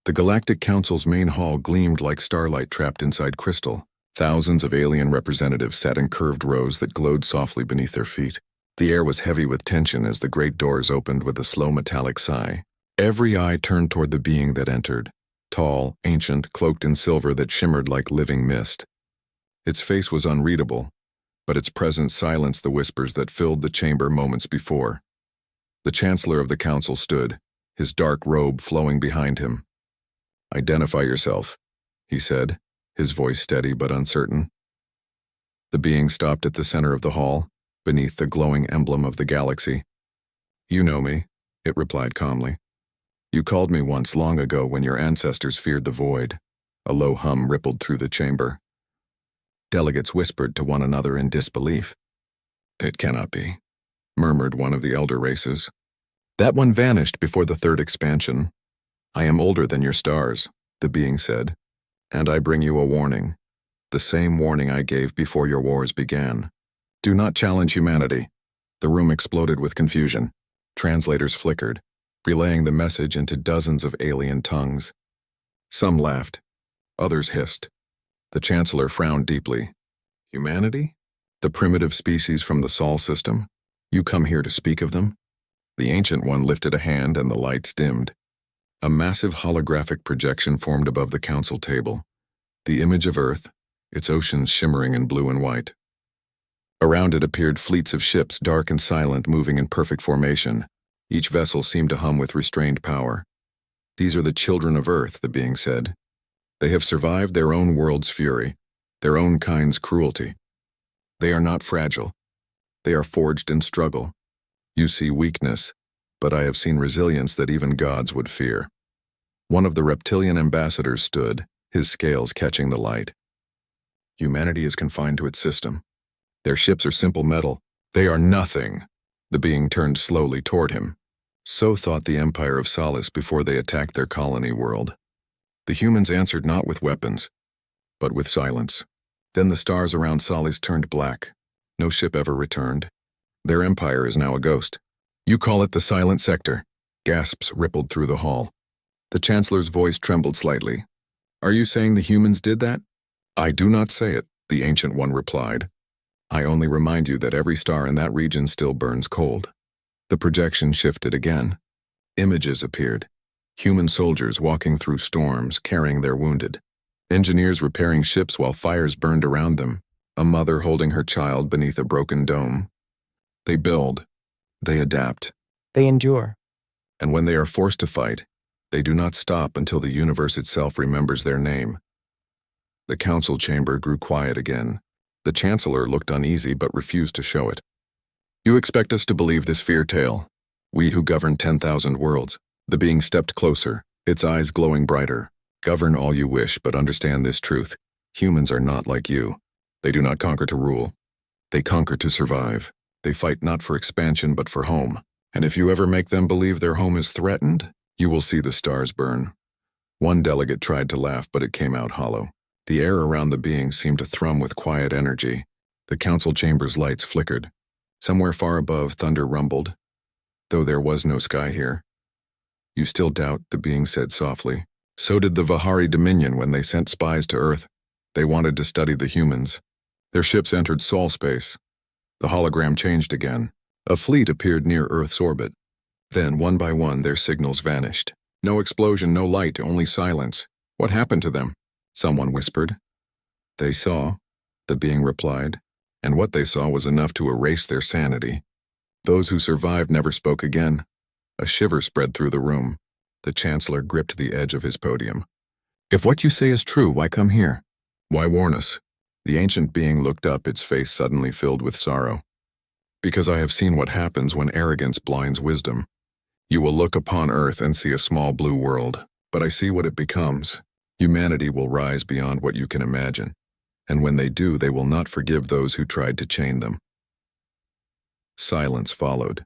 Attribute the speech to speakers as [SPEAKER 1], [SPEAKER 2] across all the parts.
[SPEAKER 1] The Galactic Council's main hall gleamed like starlight trapped inside crystal. Thousands of alien representatives sat in curved rows that glowed softly beneath their feet. The air was heavy with tension as the great doors opened with a slow metallic sigh. Every eye turned toward the being that entered, tall, ancient, cloaked in silver that shimmered like living mist. Its face was unreadable, but its presence silenced the whispers that filled the chamber moments before. The Chancellor of the Council stood, his dark robe flowing behind him. "Identify yourself," he said, his voice steady but uncertain. The being stopped at the center of the hall, beneath the glowing emblem of the galaxy. "You know me," it replied calmly. "You called me once long ago when your ancestors feared the void." A low hum rippled through the chamber. Delegates whispered to one another in disbelief. "It cannot be," murmured one of the elder races. "That one vanished before the third expansion. I am older than your stars," the being said, "and I bring you a warning. The same warning I gave before your wars began. Do not challenge humanity." The room exploded with confusion. Translators flickered, relaying the message into dozens of alien tongues. Some laughed. Others hissed. The Chancellor frowned deeply. "Humanity? The primitive species from the Sol system? You come here to speak of them?" The Ancient One lifted a hand and the lights dimmed. A massive holographic projection formed above the council table. The image of Earth, its oceans shimmering in blue and white. Around it appeared fleets of ships, dark and silent, moving in perfect formation. Each vessel seemed to hum with restrained power. "These are the children of Earth," the being said. "They have survived their own world's fury, their own kind's cruelty. They are not fragile. They are forged in struggle. You see weakness, but I have seen resilience that even gods would fear." One of the reptilian ambassadors stood, his scales catching the light. "Humanity is confined to its system. Their ships are simple metal. They are nothing." The being turned slowly toward him. "So thought the Empire of Solace before they attacked their colony world. The humans answered not with weapons, but with silence. Then the stars around Solace turned black. No ship ever returned. Their empire is now a ghost." "You call it the Silent Sector?" Gasps rippled through the hall. The Chancellor's voice trembled slightly. "Are you saying the humans did that?" "I do not say it," the Ancient One replied. "I only remind you that every star in that region still burns cold." The projection shifted again. Images appeared. Human soldiers walking through storms, carrying their wounded. Engineers repairing ships while fires burned around them. A mother holding her child beneath a broken dome. They build. They adapt.
[SPEAKER 2] They endure.
[SPEAKER 1] And when they are forced to fight, they do not stop until the universe itself remembers their name. The council chamber grew quiet again. The Chancellor looked uneasy but refused to show it. "You expect us to believe this fear tale? We who govern 10,000 worlds." The being stepped closer, its eyes glowing brighter. "Govern all you wish, but understand this truth. Humans are not like you. They do not conquer to rule. They conquer to survive. They fight not for expansion but for home. And if you ever make them believe their home is threatened, you will see the stars burn." One delegate tried to laugh, but it came out hollow. The air around the being seemed to thrum with quiet energy. The council chamber's lights flickered. Somewhere far above, thunder rumbled, though there was no sky here. "You still doubt," the being said softly. "So did the Vahari Dominion when they sent spies to Earth. They wanted to study the humans. Their ships entered Sol space. The hologram changed again. A fleet appeared near Earth's orbit. Then, one by one, their signals vanished. No explosion, no light, only silence. What happened to them?" Someone whispered. "They saw," the being replied, "and what they saw was enough to erase their sanity. Those who survived never spoke again." A shiver spread through the room. The Chancellor gripped the edge of his podium. "If what you say is true, why come here? Why warn us?" The ancient being looked up, its face suddenly filled with sorrow. "Because I have seen what happens when arrogance blinds wisdom. You will look upon Earth and see a small blue world, but I see what it becomes. Humanity will rise beyond what you can imagine, and when they do, they will not forgive those who tried to chain them." Silence followed.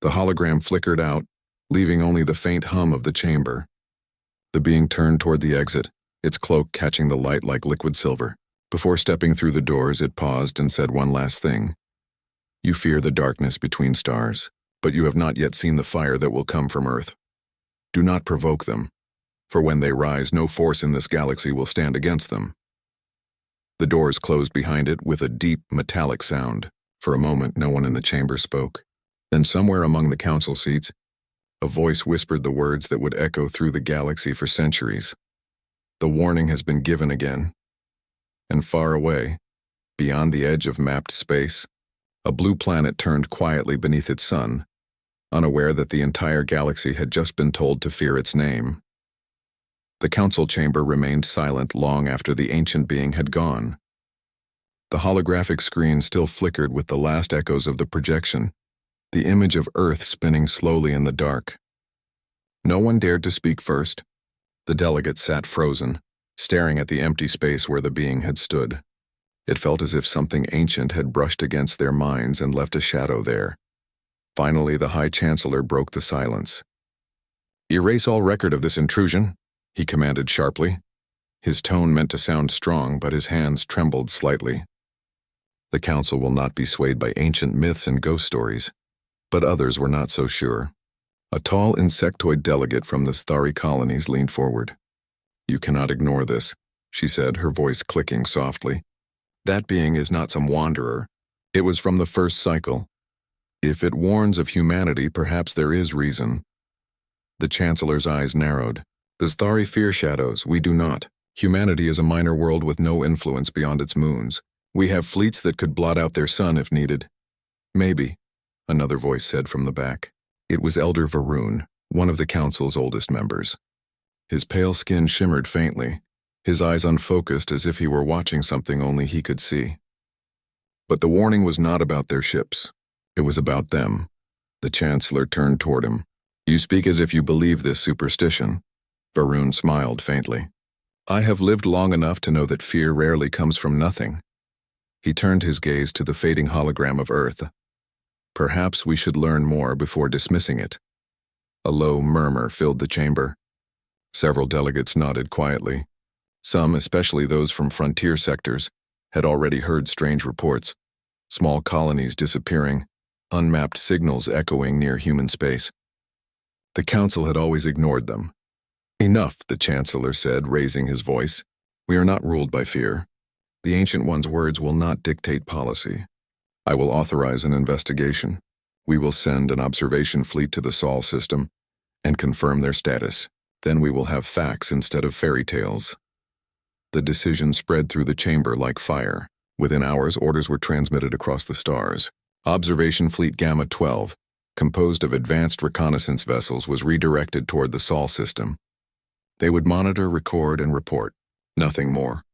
[SPEAKER 1] The hologram flickered out, leaving only the faint hum of the chamber. The being turned toward the exit, its cloak catching the light like liquid silver. Before stepping through the doors, it paused and said one last thing. "You fear the darkness between stars, but you have not yet seen the fire that will come from Earth. Do not provoke them. For when they rise, no force in this galaxy will stand against them. The doors closed behind it with a deep, metallic sound. For a moment, no one in the chamber spoke. Then somewhere among the council seats, a voice whispered the words that would echo through the galaxy for centuries. The warning has been given again. And far away, beyond the edge of mapped space, a blue planet turned quietly beneath its sun, unaware that the entire galaxy had just been told to fear its name. The council chamber remained silent long after the ancient being had gone. The holographic screen still flickered with the last echoes of the projection, the image of Earth spinning slowly in the dark. No one dared to speak first. The delegates sat frozen, staring at the empty space where the being had stood. It felt as if something ancient had brushed against their minds and left a shadow there. Finally, the High Chancellor broke the silence. "Erase all record of this intrusion," he commanded sharply. His tone meant to sound strong, but his hands trembled slightly. The council will not be swayed by ancient myths and ghost stories. But others were not so sure. A tall insectoid delegate from the Thari colonies leaned forward. "You cannot ignore this," she said, her voice clicking softly. "That being is not some wanderer. It was from the first cycle. If it warns of humanity, perhaps there is reason." The Chancellor's eyes narrowed. "The Thari fear shadows, we do not. Humanity is a minor world with no influence beyond its moons. We have fleets that could blot out their sun if needed." "Maybe," another voice said from the back. It was Elder Varun, one of the council's oldest members. His pale skin shimmered faintly, his eyes unfocused as if he were watching something only he could see. But the warning was not about their ships. It was about them. The Chancellor turned toward him. "You speak as if you believe this superstition." Varun smiled faintly. "I have lived long enough to know that fear rarely comes from nothing." He turned his gaze to the fading hologram of Earth. "Perhaps we should learn more before dismissing it." A low murmur filled the chamber. Several delegates nodded quietly. Some, especially those from frontier sectors, had already heard strange reports. Small colonies disappearing, unmapped signals echoing near human space. The council had always ignored them. "Enough," the Chancellor said, raising his voice. "We are not ruled by fear. The Ancient One's words will not dictate policy. I will authorize an investigation. We will send an observation fleet to the Sol system and confirm their status. Then we will have facts instead of fairy tales." The decision spread through the chamber like fire. Within hours, orders were transmitted across the stars. Observation Fleet Gamma 12, composed of advanced reconnaissance vessels, was redirected toward the Sol system. They would monitor, record, and report. Nothing more.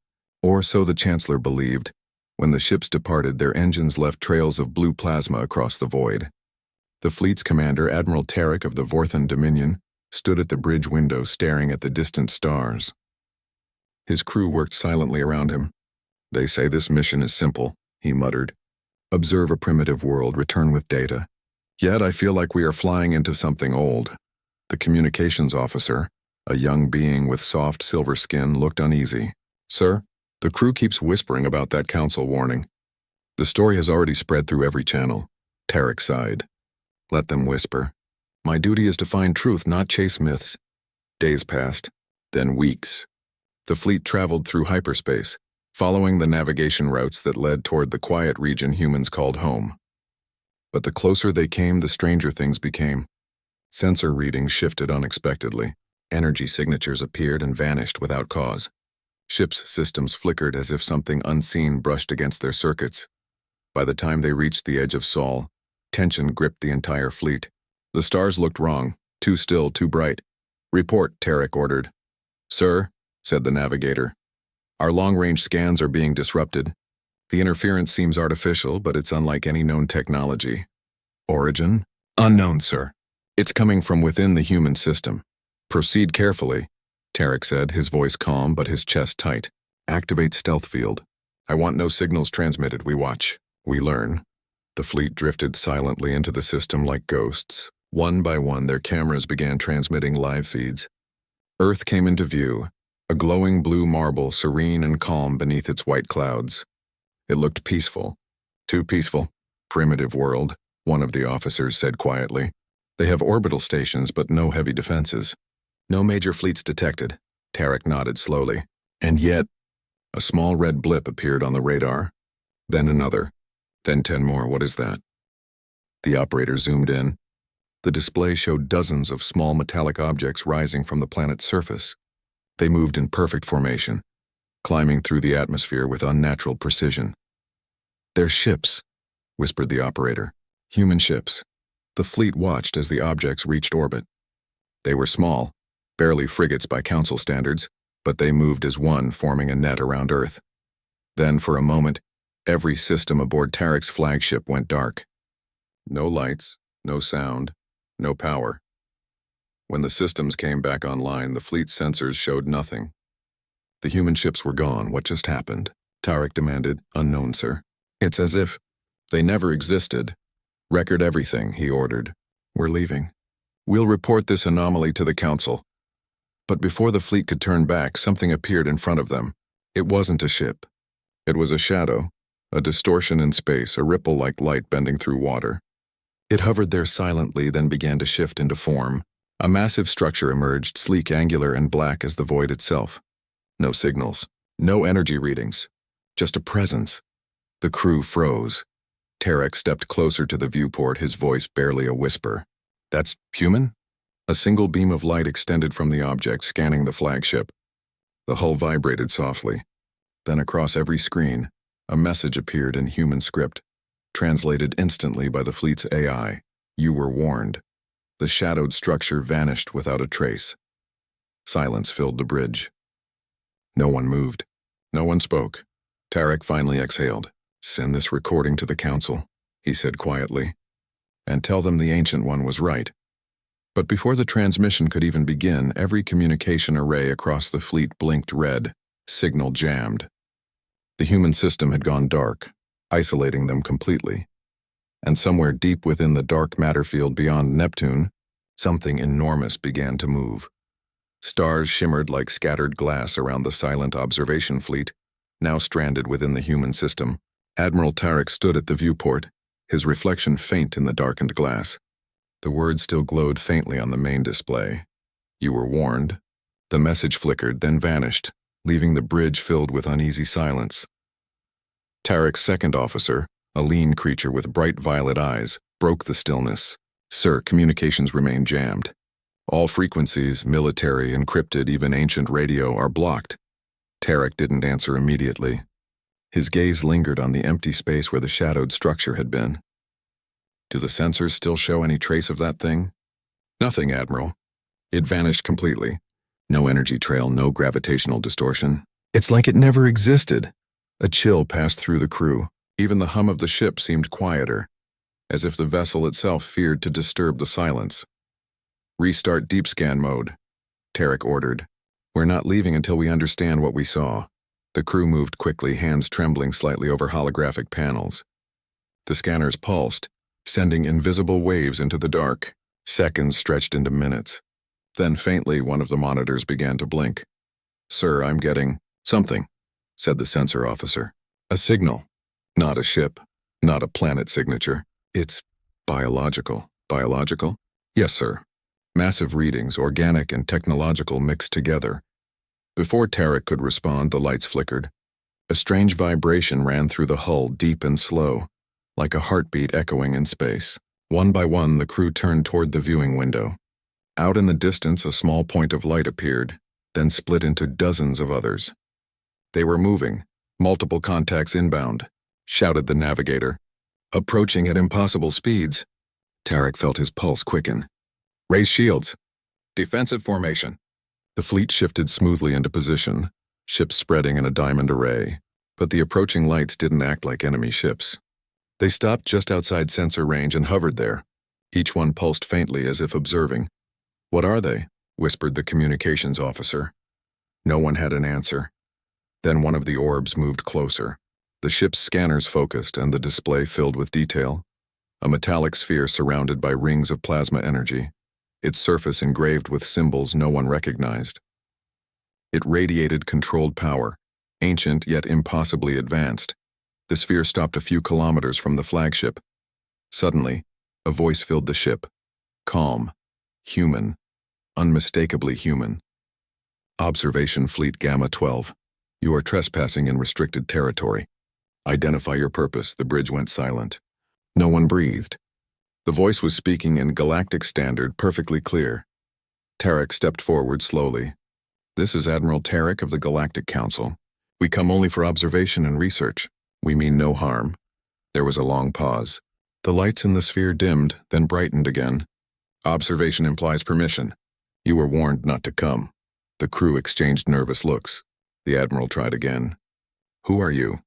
[SPEAKER 1] Or so the Chancellor believed. When the ships departed, their engines left trails of blue plasma across the void. The fleet's commander, Admiral Tarek of the Vorthan Dominion, stood at the bridge window staring at the distant stars. His crew worked silently around him. "They say this mission is simple," he muttered. "Observe a primitive world, return with data. Yet I feel like we are flying into something old." The communications officer, a young being with soft silver skin, looked uneasy. "Sir, the crew keeps whispering about that council warning. The story has already spread through every channel." Tarek sighed. "Let them whisper. My duty is to find truth, not chase myths." Days passed, then weeks. The fleet traveled through hyperspace, following the navigation routes that led toward the quiet region humans called home. But the closer they came, the stranger things became. Sensor readings shifted unexpectedly. Energy signatures appeared and vanished without cause. Ships' systems flickered as if something unseen brushed against their circuits. By the time they reached the edge of Sol, tension gripped the entire fleet. The stars looked wrong, too still, too bright. "Report," Tarek ordered. "Sir," said the navigator, "our long-range scans are being disrupted. The interference seems artificial, but it's unlike any known technology." "Origin?" "Unknown, sir. It's coming from within the human system." "Proceed carefully," Tarek said, his voice calm but his chest tight. "Activate stealth field. I want no signals transmitted. We watch. We learn." The fleet drifted silently into the system like ghosts. One by one, their cameras began transmitting live feeds. Earth came into view, a glowing blue marble, serene and calm beneath its white clouds. It looked peaceful. "Too peaceful. Primitive world," one of the officers said quietly. "They have orbital stations but no heavy defenses." No major fleets detected. Tarek nodded slowly. And yet, a small red blip appeared on the radar. Then another. Then 10 more. What is that? The operator zoomed in. The display showed dozens of small metallic objects rising from the planet's surface. They moved in perfect formation, climbing through the atmosphere with unnatural precision. "They're ships," whispered the operator. "Human ships." The fleet watched as the objects reached orbit. They were small, barely frigates by Council standards, but they moved as one, forming a net around Earth. Then, for a moment, every system aboard Tarek's flagship went dark. No lights, no sound, no power. When the systems came back online, the fleet's sensors showed nothing. "The human ships were gone. What just happened?" Tarek demanded. "Unknown, sir." "It's as if they never existed." "Record everything," he ordered. "We're leaving. We'll report this anomaly to the Council." But before the fleet could turn back, something appeared in front of them. It wasn't a ship. It was a shadow, a distortion in space, a ripple like light bending through water. It hovered there silently, then began to shift into form. A massive structure emerged, sleek, angular, and black as the void itself. No signals, no energy readings, just a presence. The crew froze. Tarek stepped closer to the viewport, his voice barely a whisper. "That's human?" A single beam of light extended from the object, scanning the flagship. The hull vibrated softly. Then across every screen, a message appeared in human script, translated instantly by the fleet's AI. "You were warned." The shadowed structure vanished without a trace. Silence filled the bridge. No one moved. No one spoke. Tarek finally exhaled. "Send this recording to the Council," he said quietly, "and tell them the Ancient One was right." But before the transmission could even begin, every communication array across the fleet blinked red, signal jammed. The human system had gone dark, isolating them completely. And somewhere deep within the dark matter field beyond Neptune, something enormous began to move. Stars shimmered like scattered glass around the silent observation fleet, now stranded within the human system. Admiral Tarek stood at the viewport, his reflection faint in the darkened glass. The words still glowed faintly on the main display. "You were warned." The message flickered, then vanished, leaving the bridge filled with uneasy silence. Tarek's second officer, a lean creature with bright violet eyes, broke the stillness. "Sir, communications remain jammed. All frequencies, military, encrypted, even ancient radio, are blocked." Tarek didn't answer immediately. His gaze lingered on the empty space where the shadowed structure had been. "Do the sensors still show any trace of that thing?" "Nothing, Admiral. It vanished completely. No energy trail, no gravitational distortion. It's like it never existed." A chill passed through the crew. Even the hum of the ship seemed quieter, as if the vessel itself feared to disturb the silence. "Restart deep scan mode," Tarek ordered. "We're not leaving until we understand what we saw." The crew moved quickly, hands trembling slightly over holographic panels. The scanners pulsed, sending invisible waves into the dark. Seconds stretched into minutes. Then faintly, one of the monitors began to blink. "Sir, I'm getting something," said the sensor officer. "A signal. Not a ship. Not a planet signature. It's biological." "Biological?" "Yes, sir. Massive readings, organic and technological mixed together." Before Tarek could respond, the lights flickered. A strange vibration ran through the hull, deep and slow, like a heartbeat echoing in space. One by one, the crew turned toward the viewing window. Out in the distance, a small point of light appeared, then split into dozens of others. They were moving, multiple contacts inbound, shouted the navigator. Approaching at impossible speeds. Tarek felt his pulse quicken. "Raise shields. Defensive formation." The fleet shifted smoothly into position, ships spreading in a diamond array, but the approaching lights didn't act like enemy ships. They stopped just outside sensor range and hovered there. Each one pulsed faintly as if observing. "What are they?" whispered the communications officer. No one had an answer. Then one of the orbs moved closer. The ship's scanners focused and the display filled with detail. A metallic sphere surrounded by rings of plasma energy, its surface engraved with symbols no one recognized. It radiated controlled power, ancient yet impossibly advanced. The sphere stopped a few kilometers from the flagship. Suddenly, a voice filled the ship. Calm, human, unmistakably human. Observation Fleet Gamma 12. You are trespassing in restricted territory. Identify your purpose. The bridge went silent. No one breathed. The voice was speaking in galactic standard, perfectly clear. Tarek stepped forward slowly. This is Admiral Tarek of the Galactic Council. We come only for observation and research. We mean no harm. There was a long pause. The lights in the sphere dimmed, then brightened again. Observation implies permission. You were warned not to come. The crew exchanged nervous looks. The Admiral tried again. Who are you?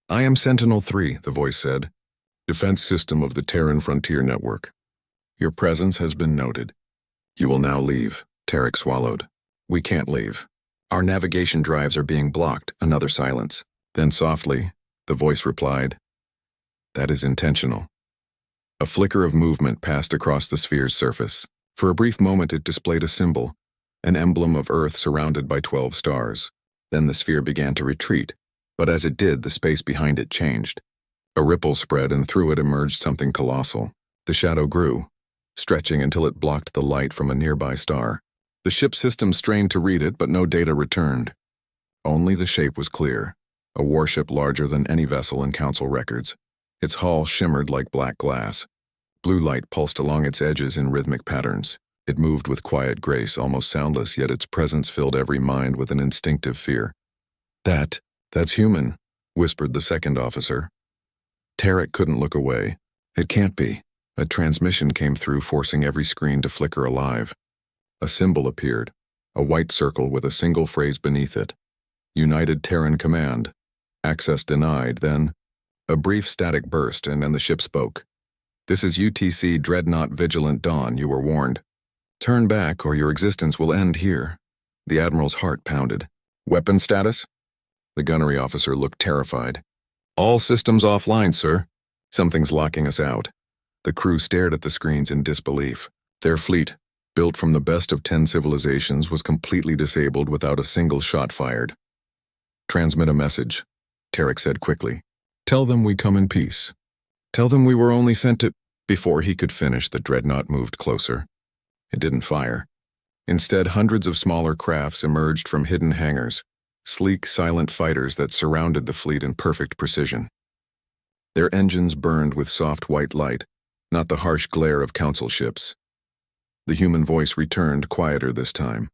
[SPEAKER 1] I am Sentinel-3, the voice said. Defense system of the Terran Frontier Network. Your presence has been noted. You will now leave. Tarek swallowed. We can't leave. Our navigation drives are being blocked. Another silence. Then softly, the voice replied, That is intentional. A flicker of movement passed across the sphere's surface. For a brief moment it displayed a symbol, an emblem of Earth surrounded by 12 stars. Then the sphere began to retreat, but as it did, the space behind it changed. A ripple spread and through it emerged something colossal. The shadow grew, stretching until it blocked the light from a nearby star. The ship system strained to read it, but no data returned. Only the shape was clear, a warship larger than any vessel in Council records. Its hull shimmered like black glass. Blue light pulsed along its edges in rhythmic patterns. It moved with quiet grace, almost soundless, yet its presence filled every mind with an instinctive fear. That's human, whispered the second officer. Tarek couldn't look away. It can't be. A transmission came through, forcing every screen to flicker alive. A symbol appeared, a white circle with a single phrase beneath it. United Terran Command. Access denied, then a brief static burst, and then the ship spoke. This is UTC Dreadnought Vigilant Dawn, you were warned. Turn back or your existence will end here. The Admiral's heart pounded. Weapon status? The gunnery officer looked terrified. All systems offline, sir. Something's locking us out. The crew stared at the screens in disbelief. Their fleet, built from the best of 10 civilizations, was completely disabled without a single shot fired. Transmit a message, Tarek said quickly. Tell them we come in peace. Tell them we were only sent to... Before he could finish, the dreadnought moved closer. It didn't fire. Instead, hundreds of smaller crafts emerged from hidden hangars, sleek, silent fighters that surrounded the fleet in perfect precision. Their engines burned with soft white light, not the harsh glare of council ships. The human voice returned, quieter this time.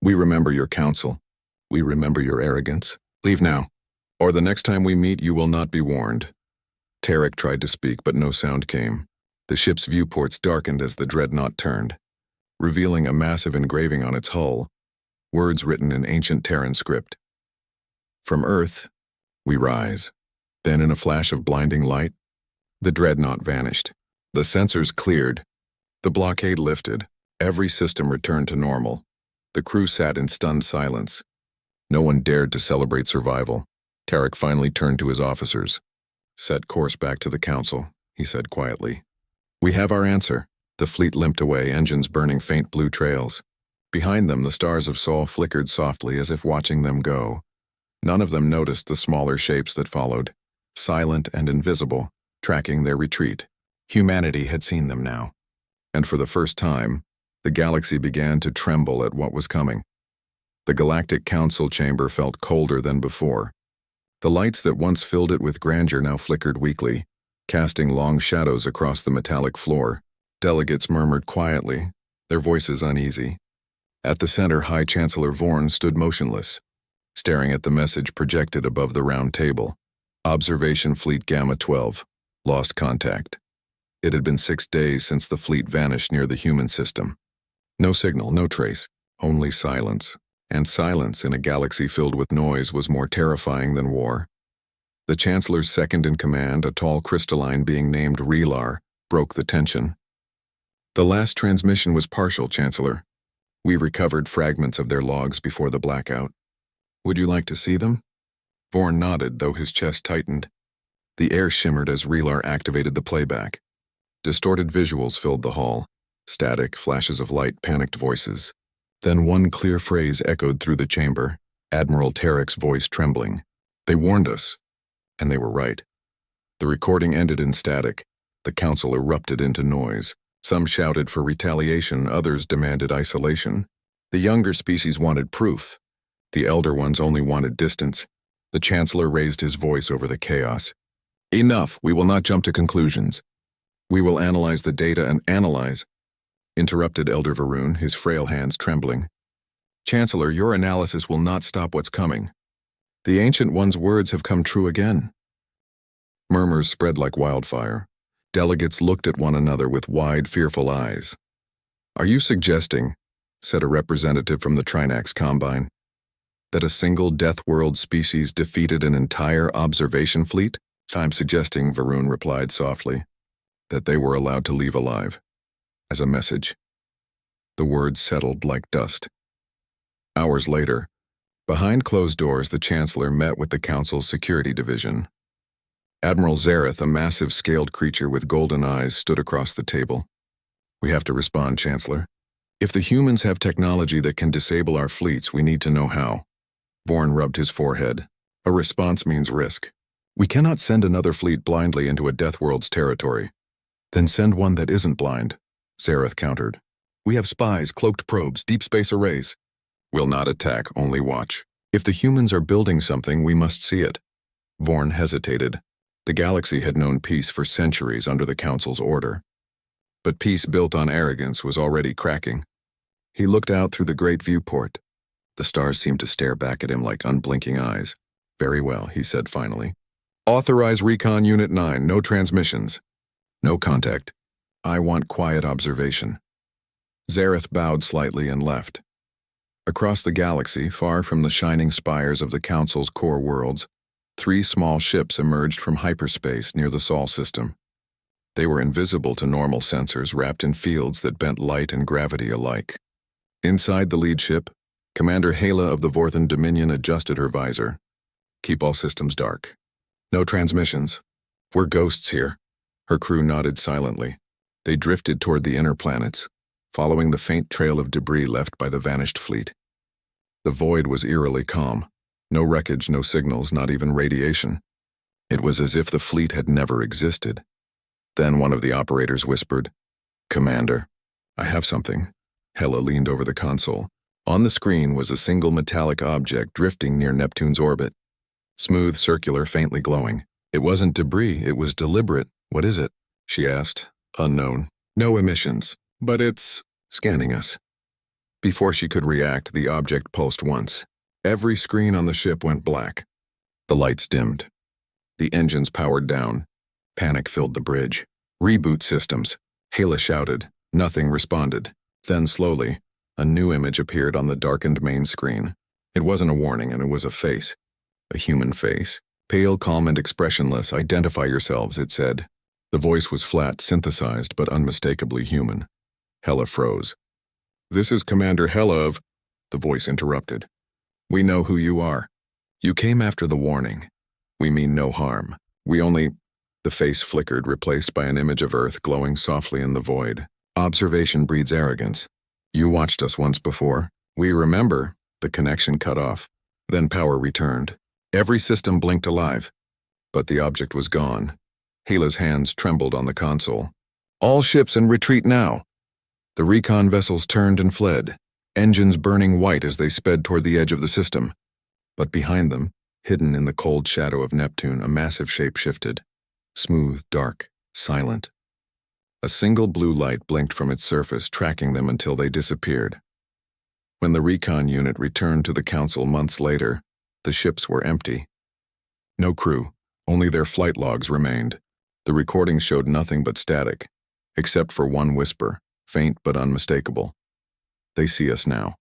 [SPEAKER 1] We remember your counsel. We remember your arrogance. Leave now, or the next time we meet you will not be warned. Tarek tried to speak, but no sound came. The ship's viewports darkened as the dreadnought turned, revealing a massive engraving on its hull, words written in ancient Terran script. From Earth, we rise. Then in a flash of blinding light, the dreadnought vanished. The sensors cleared. The blockade lifted. Every system returned to normal. The crew sat in stunned silence. No one dared to celebrate survival. Tarek finally turned to his officers. Set course back to the council, he said quietly. We have our answer. The fleet limped away, engines burning faint blue trails. Behind them, the stars of Sol flickered softly as if watching them go. None of them noticed the smaller shapes that followed, silent and invisible, tracking their retreat. Humanity had seen them now. And for the first time, the galaxy began to tremble at what was coming. The Galactic Council chamber felt colder than before. The lights that once filled it with grandeur now flickered weakly, casting long shadows across the metallic floor. Delegates murmured quietly, their voices uneasy. At the center, High Chancellor Vorn stood motionless, staring at the message projected above the round table. Observation Fleet Gamma 12. Lost contact. It had been 6 days since the fleet vanished near the human system. No signal, no trace, only silence. And silence in a galaxy filled with noise was more terrifying than war. The Chancellor's second-in-command, a tall crystalline being named Relar, broke the tension. The last transmission was partial, Chancellor. We recovered fragments of their logs before the blackout. Would you like to see them? Vorn nodded, though his chest tightened. The air shimmered as Relar activated the playback. Distorted visuals filled the hall. Static, flashes of light, panicked voices. Then one clear phrase echoed through the chamber, Admiral Tarek's voice trembling. They warned us. And they were right. The recording ended in static. The council erupted into noise. Some shouted for retaliation, others demanded isolation. The younger species wanted proof. The elder ones only wanted distance. The Chancellor raised his voice over the chaos. Enough, we will not jump to conclusions. We will analyze the data and analyze, interrupted Elder Varun, his frail hands trembling. Chancellor, your analysis will not stop what's coming. The Ancient One's words have come true again. Murmurs spread like wildfire. Delegates looked at one another with wide, fearful eyes. Are you suggesting, said a representative from the Trinax Combine, that a single Death World species defeated an entire observation fleet? I'm suggesting, Varun replied softly, that they were allowed to leave alive. As a message. The words settled like dust. Hours later, behind closed doors, the Chancellor met with the Council's Security Division. Admiral Zareth, a massive scaled creature with golden eyes, stood across the table. We have to respond, Chancellor. If the humans have technology that can disable our fleets, we need to know how. Vorn rubbed his forehead. A response means risk. We cannot send another fleet blindly into a Death World's territory. Then send one that isn't blind, Zareth countered. We have spies, cloaked probes, deep space arrays. We'll not attack, only watch. If the humans are building something, we must see it. Vorn hesitated. The galaxy had known peace for centuries under the Council's order. But peace built on arrogance was already cracking. He looked out through the great viewport. The stars seemed to stare back at him like unblinking eyes. Very well, he said finally. Authorize Recon Unit 9, no transmissions. No contact. I want quiet observation. Zareth bowed slightly and left. Across the galaxy, far from the shining spires of the Council's core worlds, 3 small ships emerged from hyperspace near the Sol system. They were invisible to normal sensors wrapped in fields that bent light and gravity alike. Inside the lead ship, Commander Hala of the Vorthan Dominion adjusted her visor. Keep all systems dark. No transmissions. We're ghosts here. Her crew nodded silently. They drifted toward the inner planets, following the faint trail of debris left by the vanished fleet. The void was eerily calm. No wreckage, no signals, not even radiation. It was as if the fleet had never existed. Then one of the operators whispered, Commander, I have something. Hala leaned over the console. On the screen was a single metallic object drifting near Neptune's orbit. Smooth, circular, faintly glowing. It wasn't debris, it was deliberate. What is it? She asked. Unknown. No emissions. But it's scanning us. Before she could react, the object pulsed once. Every screen on the ship went black. The lights dimmed. The engines powered down. Panic filled the bridge. Reboot systems. Hala shouted. Nothing responded. Then slowly, a new image appeared on the darkened main screen. It wasn't a warning, and it was a face. A human face. Pale, calm, and expressionless. Identify yourselves, it said. The voice was flat, synthesized, but unmistakably human. Hala froze. This is Commander Hala of... The voice interrupted. We know who you are. You came after the warning. We mean no harm. We only... The face flickered, replaced by an image of Earth glowing softly in the void. Observation breeds arrogance. You watched us once before. We remember. The connection cut off. Then power returned. Every system blinked alive. But the object was gone. Hala's hands trembled on the console. All ships in retreat now. The recon vessels turned and fled, engines burning white as they sped toward the edge of the system. But behind them, hidden in the cold shadow of Neptune, a massive shape shifted. Smooth, dark, silent. A single blue light blinked from its surface, tracking them until they disappeared. When the recon unit returned to the Council months later, the ships were empty. No crew, only their flight logs remained. The recordings showed nothing but static, except for one whisper, faint but unmistakable. They see us now.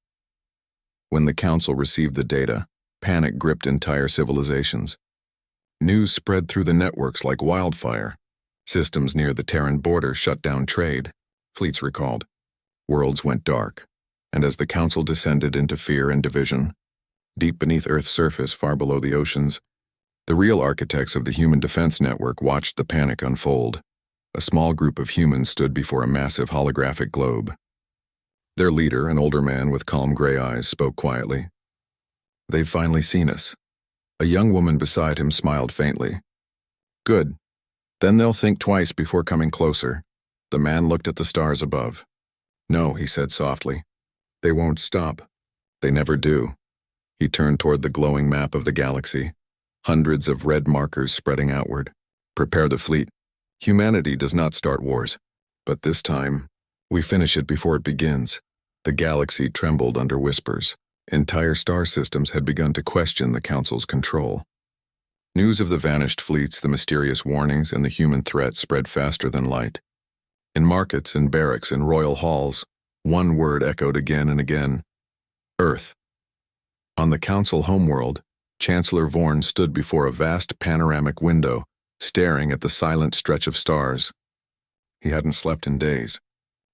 [SPEAKER 1] When the Council received the data, panic gripped entire civilizations. News spread through the networks like wildfire. Systems near the Terran border shut down trade. Fleets recalled. Worlds went dark. And as the Council descended into fear and division, deep beneath Earth's surface, far below the oceans, the real architects of the Human Defense Network watched the panic unfold. A small group of humans stood before a massive holographic globe. Their leader, an older man with calm gray eyes, spoke quietly. They've finally seen us. A young woman beside him smiled faintly. Good. Then they'll think twice before coming closer. The man looked at the stars above. "No," he said softly. "They won't stop. They never do." He turned toward the glowing map of the galaxy, hundreds of red markers spreading outward. "Prepare the fleet. Humanity does not start wars. But this time, we finish it before it begins." The galaxy trembled under whispers. Entire star systems had begun to question the Council's control. News of the vanished fleets, the mysterious warnings, and the human threat spread faster than light. In markets and barracks and royal halls, one word echoed again and again: Earth. On the Council homeworld, Chancellor Vorn stood before a vast panoramic window, staring at the silent stretch of stars. He hadn't slept in days.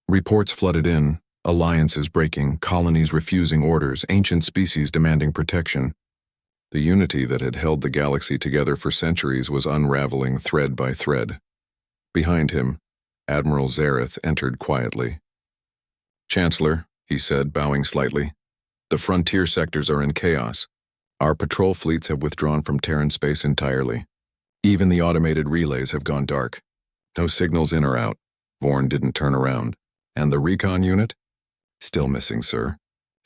[SPEAKER 1] Reports flooded in, alliances breaking, colonies refusing orders, ancient species demanding protection. The unity that had held the galaxy together for centuries was unraveling thread by thread. Behind him, Admiral Zareth entered quietly. "Chancellor," he said, bowing slightly, "the frontier sectors are in chaos. Our patrol fleets have withdrawn from Terran space entirely. Even the automated relays have gone dark. No signals in or out." Vorn didn't turn around. "And the recon unit?" "Still missing, sir.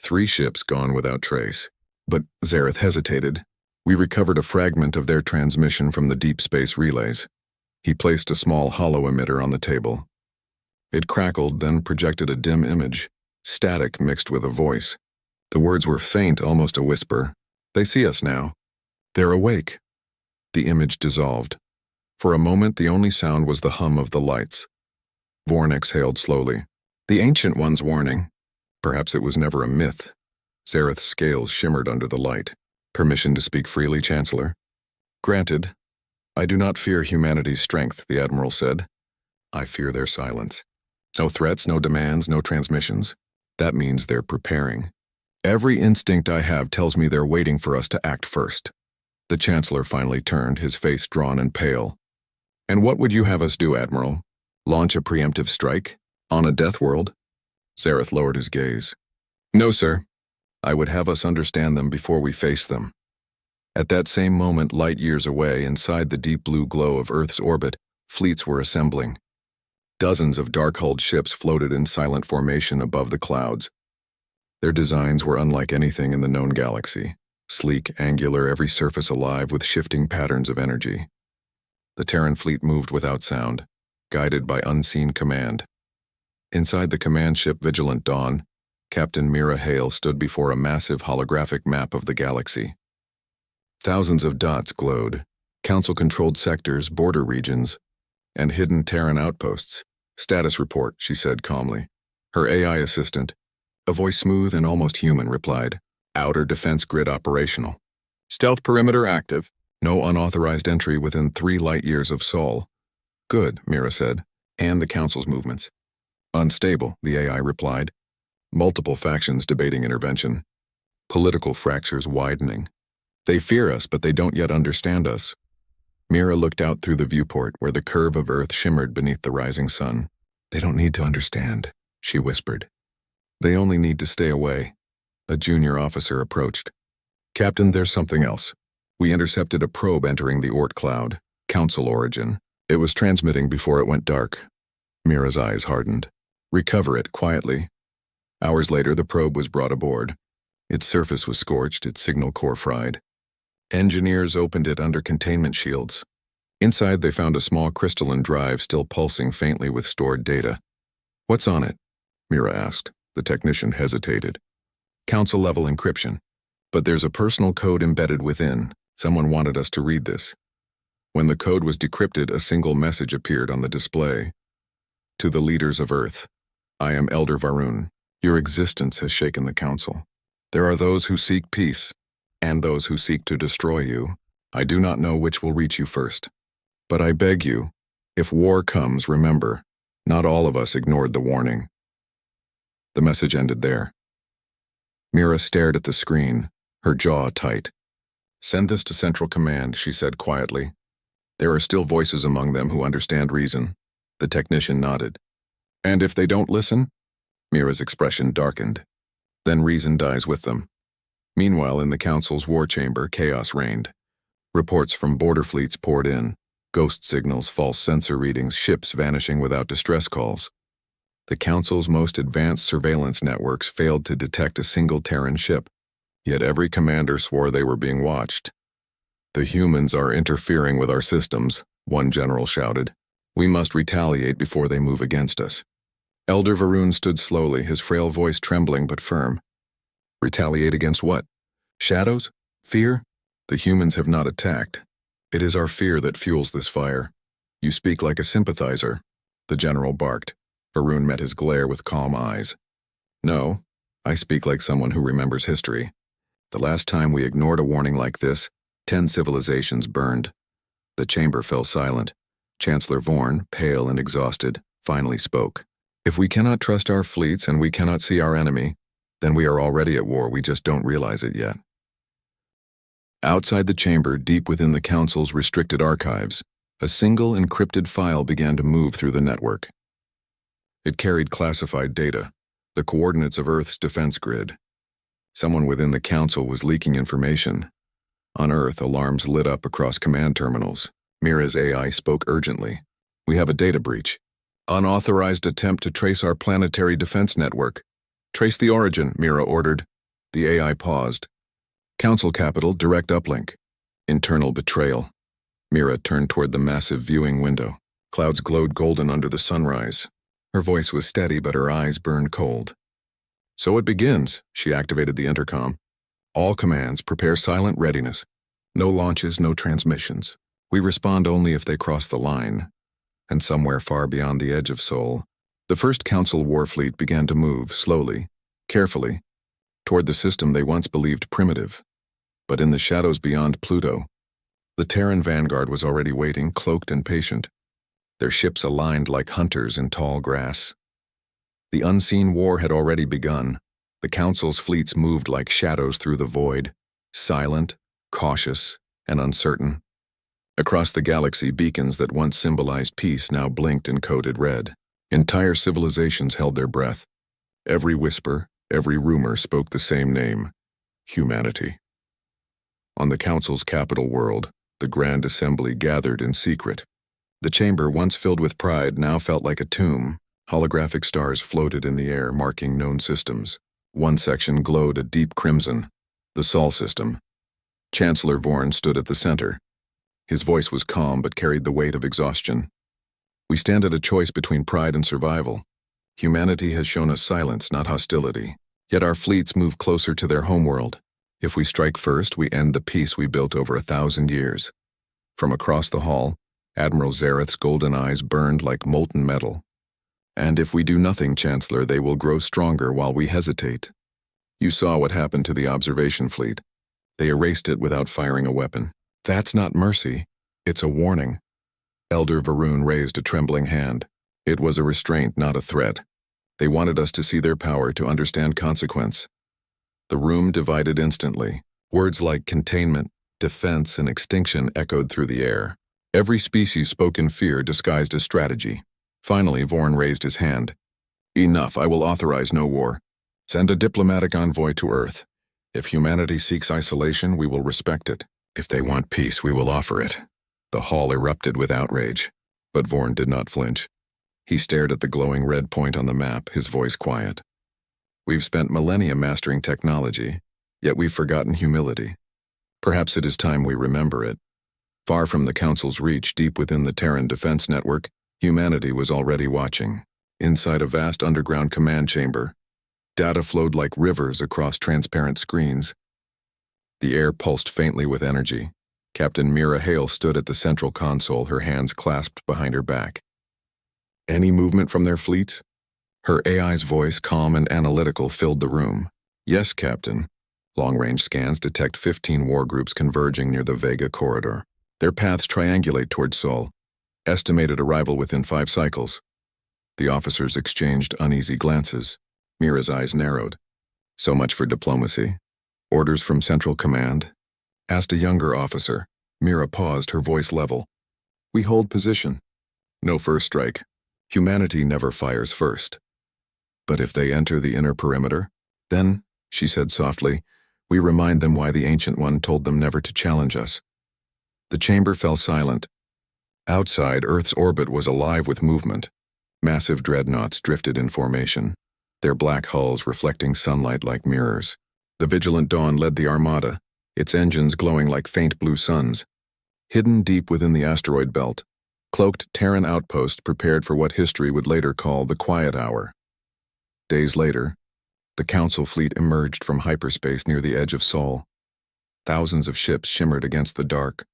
[SPEAKER 1] 3 ships gone without trace." But Zareth hesitated. "We recovered a fragment of their transmission from the deep space relays." He placed a small hollow emitter on the table. It crackled, then projected a dim image, static mixed with a voice. The words were faint, almost a whisper. "They see us now. They're awake." The image dissolved. For a moment, the only sound was the hum of the lights. Vorn exhaled slowly. "The Ancient One's warning. Perhaps it was never a myth." Zareth's scales shimmered under the light. "Permission to speak freely, Chancellor?" "Granted. I do not fear humanity's strength," the Admiral said. "I fear their silence. No threats, no demands, no transmissions. That means they're preparing. Every instinct I have tells me they're waiting for us to act first." The Chancellor finally turned, his face drawn and pale. "And what would you have us do, Admiral? Launch a preemptive strike? On a death world?" Zareth lowered his gaze. "No, sir. I would have us understand them before we face them." At that same moment, light years away, inside the deep blue glow of Earth's orbit, fleets were assembling. Dozens of dark-hulled ships floated in silent formation above the clouds. Their designs were unlike anything in the known galaxy. Sleek, angular, every surface alive with shifting patterns of energy. The Terran fleet moved without sound, guided by unseen command. Inside the command ship Vigilant Dawn, Captain Mira Hale stood before a massive holographic map of the galaxy. Thousands of dots glowed, Council-controlled sectors, border regions, and hidden Terran outposts. "Status report," she said calmly. Her AI assistant, a voice smooth and almost human, replied, "Outer defense grid operational. Stealth perimeter active. No unauthorized entry within 3 light-years of Sol." "Good," Mira said. "And the Council's movements?" "Unstable," the AI replied. "Multiple factions debating intervention. Political fractures widening. They fear us, but they don't yet understand us." Mira looked out through the viewport where the curve of Earth shimmered beneath the rising sun. "They don't need to understand," she whispered. "They only need to stay away." A junior officer approached. "Captain, there's something else. We intercepted a probe entering the Oort cloud, Council origin. It was transmitting before it went dark." Mira's eyes hardened. "Recover it, quietly." Hours later, the probe was brought aboard. Its surface was scorched, its signal core fried. Engineers opened it under containment shields. Inside, they found a small crystalline drive still pulsing faintly with stored data. "What's on it?" Mira asked. The technician hesitated. "Council-level encryption. But there's a personal code embedded within. Someone wanted us to read this." When the code was decrypted, a single message appeared on the display. "To the leaders of Earth. I am Elder Varun. Your existence has shaken the Council. There are those who seek peace, and those who seek to destroy you. I do not know which will reach you first. But I beg you, if war comes, remember, not all of us ignored the warning." The message ended there. Mira stared at the screen, her jaw tight. "Send this to Central Command," she said quietly. "There are still voices among them who understand reason." The technician nodded. "And if they don't listen?" Mira's expression darkened. "Then reason dies with them." Meanwhile, in the Council's war chamber, chaos reigned. Reports from border fleets poured in. Ghost signals, false sensor readings, ships vanishing without distress calls. The Council's most advanced surveillance networks failed to detect a single Terran ship, yet every commander swore they were being watched. "The humans are interfering with our systems," one general shouted. "We must retaliate before they move against us." Elder Varun stood slowly, his frail voice trembling but firm. "Retaliate against what? Shadows? Fear? The humans have not attacked. It is our fear that fuels this fire." "You speak like a sympathizer," the general barked. Varun met his glare with calm eyes. "No, I speak like someone who remembers history. The last time we ignored a warning like this, 10 civilizations burned." The chamber fell silent. Chancellor Vorn, pale and exhausted, finally spoke. "If we cannot trust our fleets and we cannot see our enemy, then we are already at war, we just don't realize it yet." Outside the chamber, deep within the Council's restricted archives, a single encrypted file began to move through the network. It carried classified data, the coordinates of Earth's defense grid. Someone within the Council was leaking information. On Earth, alarms lit up across command terminals. Mira's AI spoke urgently. "We have a data breach. Unauthorized attempt to trace our planetary defense network. Trace the origin," Mira ordered. The AI paused. "Council capital, direct uplink." Internal betrayal. Mira turned toward the massive viewing window. Clouds glowed golden under the sunrise. Her voice was steady, but her eyes burned cold. "So it begins," she activated the intercom. "All commands, prepare silent readiness. No launches, no transmissions. We respond only if they cross the line." And somewhere far beyond the edge of Sol, the first Council warfleet began to move, slowly, carefully, toward the system they once believed primitive. But in the shadows beyond Pluto, the Terran vanguard was already waiting, cloaked and patient, their ships aligned like hunters in tall grass. The unseen war had already begun. The Council's fleets moved like shadows through the void, silent, cautious, and uncertain. Across the galaxy, beacons that once symbolized peace now blinked in coded red. Entire civilizations held their breath. Every whisper, every rumor spoke the same name: humanity. On the Council's capital world, the Grand Assembly gathered in secret. The chamber, once filled with pride, now felt like a tomb. Holographic stars floated in the air, marking known systems. One section glowed a deep crimson, the Sol system. Chancellor Vorn stood at the center. His voice was calm but carried the weight of exhaustion. "We stand at a choice between pride and survival. Humanity has shown us silence, not hostility. Yet our fleets move closer to their homeworld. If we strike first, we end the peace we built over 1,000 years." From across the hall, Admiral Zareth's golden eyes burned like molten metal. "And if we do nothing, Chancellor, they will grow stronger while we hesitate. You saw what happened to the observation fleet. They erased it without firing a weapon. That's not mercy, it's a warning." Elder Varun raised a trembling hand. It was a restraint, not a threat. They wanted us to see their power, to understand consequence. The room divided instantly. Words like containment, defense, and extinction echoed through the air. Every species spoke in fear disguised as strategy. Finally, Vorn raised his hand. "Enough, I will authorize no war. Send a diplomatic envoy to Earth. If humanity seeks isolation, we will respect it. If they want peace, we will offer it." The hall erupted with outrage, but Vorn did not flinch. He stared at the glowing red point on the map, his voice quiet. "We've spent millennia mastering technology, yet we've forgotten humility. Perhaps it is time we remember it." Far from the Council's reach, deep within the Terran defense network, humanity was already watching. Inside a vast underground command chamber, data flowed like rivers across transparent screens. The air pulsed faintly with energy. Captain Mira Hale stood at the central console, her hands clasped behind her back. "Any movement from their fleets?" Her AI's voice, calm and analytical, filled the room. "Yes, Captain. Long-range scans detect 15 war groups converging near the Vega corridor. Their paths triangulate toward Sol. Estimated arrival within 5 cycles." The officers exchanged uneasy glances. Mira's eyes narrowed. "So much for diplomacy. Orders from Central Command?" asked a younger officer. Mira paused, her voice level. "We hold position. No first strike. Humanity never fires first. But if they enter the inner perimeter, then," she said softly, "we remind them why the Ancient One told them never to challenge us." The chamber fell silent. Outside, Earth's orbit was alive with movement. Massive dreadnoughts drifted in formation, their black hulls reflecting sunlight like mirrors. The vigilant dawn led the armada, its engines glowing like faint blue suns. Hidden deep within the asteroid belt, cloaked Terran outposts prepared for what history would later call the Quiet Hour. Days later, the Council fleet emerged from hyperspace near the edge of Sol. Thousands of ships shimmered against the dark,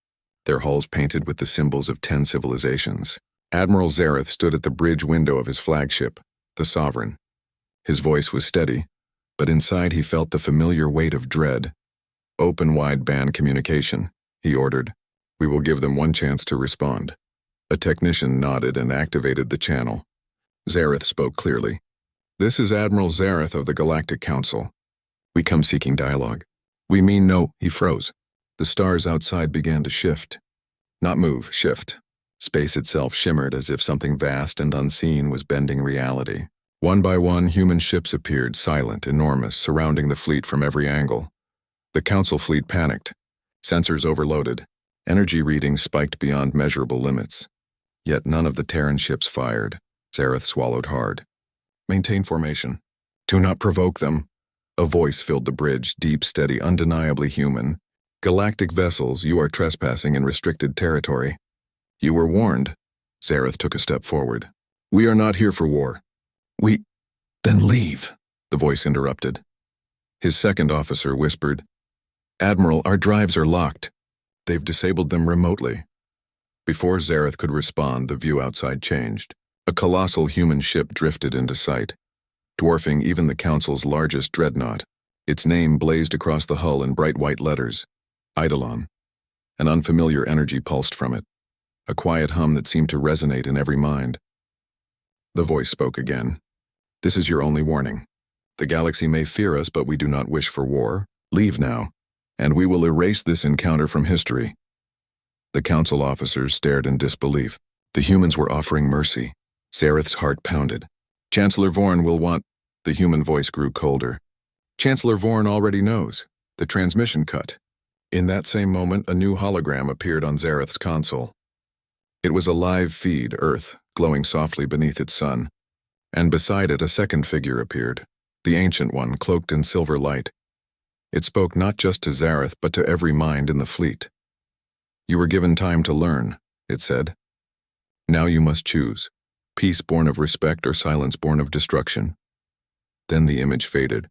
[SPEAKER 1] their hulls painted with the symbols of 10 civilizations. Admiral Zareth stood at the bridge window of his flagship, the Sovereign. His voice was steady, but inside he felt the familiar weight of dread. "Open wideband communication," he ordered. "We will give them one chance to respond." A technician nodded and activated the channel. Zareth spoke clearly. "This is Admiral Zareth of the Galactic Council. We come seeking dialogue." "We mean no," he froze. The stars outside began to shift. Not move, shift. Space itself shimmered as if something vast and unseen was bending reality. One by one, human ships appeared, silent, enormous, surrounding the fleet from every angle. The Council fleet panicked. Sensors overloaded. Energy readings spiked beyond measurable limits. Yet none of the Terran ships fired. Zareth swallowed hard. "Maintain formation. Do not provoke them." A voice filled the bridge, deep, steady, undeniably human. "Galactic vessels, you are trespassing in restricted territory." "You were warned." Zareth took a step forward. "We are not here for war." Then leave," the voice interrupted. His second officer whispered, "Admiral, our drives are locked. They've disabled them remotely." Before Zareth could respond, the view outside changed. A colossal human ship drifted into sight, dwarfing even the Council's largest dreadnought. Its name blazed across the hull in bright white letters. Eidolon. An unfamiliar energy pulsed from it, a quiet hum that seemed to resonate in every mind. The voice spoke again. "This is your only warning. The galaxy may fear us, but we do not wish for war. Leave now, and we will erase this encounter from history." The Council officers stared in disbelief. The humans were offering mercy. Zareth's heart pounded. "Chancellor Vorn will want—" The human voice grew colder. "Chancellor Vorn already knows. The transmission cut." In that same moment, a new hologram appeared on Zareth's console. It was a live feed, Earth, glowing softly beneath its sun. And beside it a second figure appeared, the ancient one cloaked in silver light. It spoke not just to Zareth but to every mind in the fleet. "You were given time to learn," it said. "Now you must choose, peace born of respect or silence born of destruction." Then the image faded.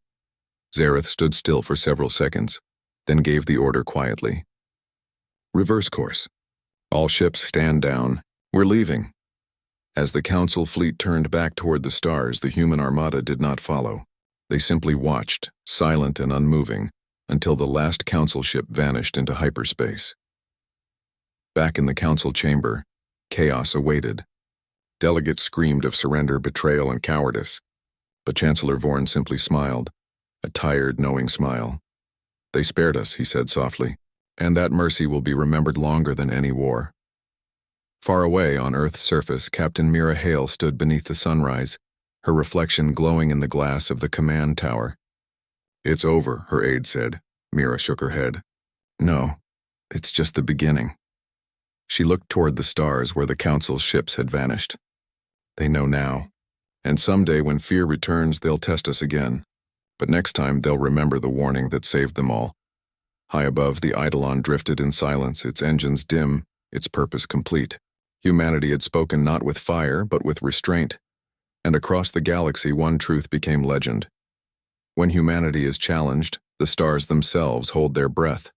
[SPEAKER 1] Zareth stood still for several seconds, then gave the order quietly. "Reverse course. All ships stand down. We're leaving." As the Council fleet turned back toward the stars, the human armada did not follow. They simply watched, silent and unmoving, until the last Council ship vanished into hyperspace. Back in the Council chamber, chaos awaited. Delegates screamed of surrender, betrayal, and cowardice. But Chancellor Vorn simply smiled, a tired, knowing smile. "They spared us," he said softly, "and that mercy will be remembered longer than any war." Far away on Earth's surface, Captain Mira Hale stood beneath the sunrise, her reflection glowing in the glass of the command tower. "It's over," her aide said. Mira shook her head. "No, it's just the beginning." She looked toward the stars where the Council's ships had vanished. "They know now. And someday when fear returns, they'll test us again. But next time they'll remember the warning that saved them all." High above, the Eidolon drifted in silence, its engines dim, its purpose complete. Humanity had spoken not with fire, but with restraint. And across the galaxy, one truth became legend. When humanity is challenged, the stars themselves hold their breath.